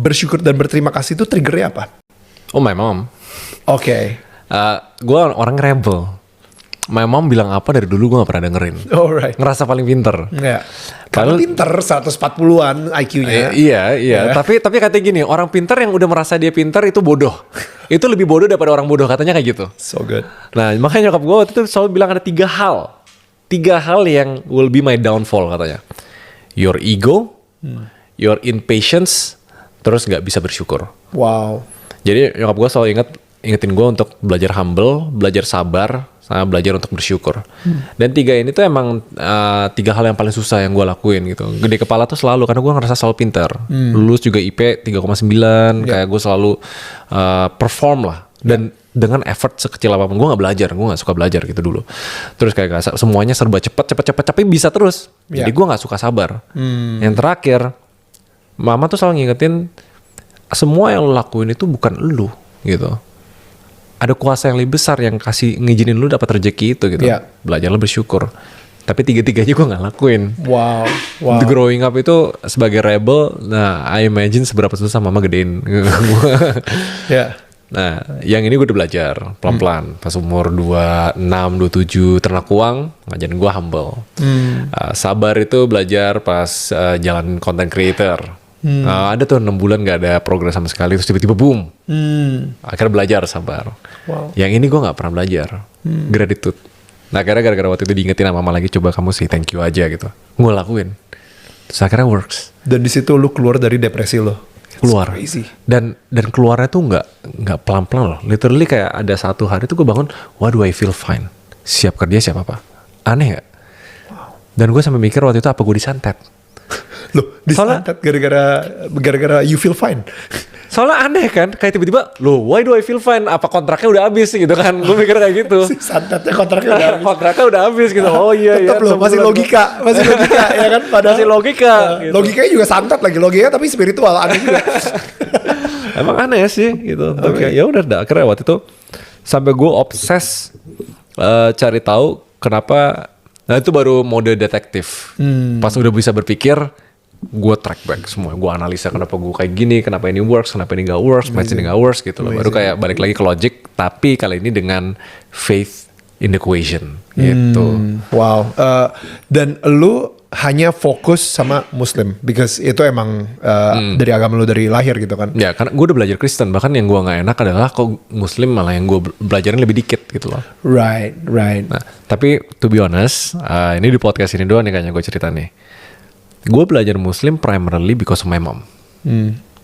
bersyukur dan berterima kasih itu triggernya apa? Oh, my mom. Oke. Gue orang rebel. My mom bilang apa dari dulu gue gak pernah dengerin. Alright. Ngerasa paling pinter. Iya. Karena pinter 140-an IQ-nya. Iya. Tapi katanya gini, orang pinter yang udah merasa dia pinter itu bodoh. Itu lebih bodoh daripada orang bodoh, katanya kayak gitu. So good. Nah, makanya nyokap gue waktu itu selalu bilang ada 3 hal. 3 hal yang will be my downfall katanya. Your ego, your impatience, terus gak bisa bersyukur. Wow. Jadi nyokap gue selalu ingetin gue untuk belajar humble, belajar sabar, sama belajar untuk bersyukur. Dan 3 ini tuh emang 3 hal yang paling susah yang gue lakuin gitu. Gede kepala tuh selalu, karena gue ngerasa selalu pintar. Lulus juga IP 3,9, kayak gue selalu perform lah. Dan dengan effort sekecil apapun, gue gak suka belajar gitu dulu. Terus kayak semuanya serba cepet, tapi bisa terus. Jadi gue gak suka sabar. Yang terakhir, mama tuh selalu ngingetin, semua yang lo lakuin itu bukan lo gitu. Ada kuasa yang lebih besar yang ngizinin lu dapat rezeki itu gitu. Belajarlah bersyukur. Tapi 3-3-nya gue gak lakuin. Wow. The growing up itu sebagai rebel, nah I imagine seberapa susah mama gedein. Nah, yang ini gue udah belajar pelan-pelan. Pas umur 26, 27 ternak uang, ngajarin gue humble. Sabar itu belajar pas jalan content creator. Ada tuh 6 bulan gak ada progres sama sekali, terus tiba-tiba boom. Akhirnya belajar sabar. Yang ini gue gak pernah belajar. Gratitude. Nah gara-gara waktu itu diingetin sama mama lagi, coba kamu say thank you aja gitu. Gue lakuin. Terus akhirnya works. Dan di situ lu keluar dari depresi lo. Keluar. Dan keluarnya tuh nggak pelan-pelan loh. Literally kayak ada satu hari tuh gue bangun, why do I feel fine? Siap kerja, siap apa? Aneh gak? Dan gue sampai mikir waktu itu apa gue disantet. Loh, disantet gara-gara you feel fine. Soalnya aneh kan, kayak tiba-tiba, loh, why do I feel fine? Apa kontraknya udah habis gitu kan? Gue mikir kayak gitu. Santetnya kontraknya udah habis. Kontraknya udah habis gitu. Oh iya. Tetap loh, masih logika ya kan? Padahal masih logika. Gitu. Logikanya juga santet lagi, logikanya tapi spiritual, aneh juga. Emang aneh sih gitu. Tapi ya udah, akhirnya waktu itu sampai gue obses cari tahu kenapa. Nah itu baru mode detektif. Pas udah bisa berpikir, gue track back semua. Gue analisa kenapa gue kayak gini, kenapa ini works, kenapa ini gak works, match ini gak works gitu loh. Baru kayak balik lagi ke logic, tapi kali ini dengan faith in the equation gitu. Wow. Dan lu hanya fokus sama Muslim, because itu emang dari agama lu dari lahir gitu kan? Ya karena gue udah belajar Kristen, bahkan yang gue nggak enak adalah kok Muslim malah yang gue belajarin lebih dikit gitu loh. Right. Nah tapi to be honest, ini di podcast ini doang nih kayaknya gue cerita nih. Gue belajar Muslim primarily because of my mom.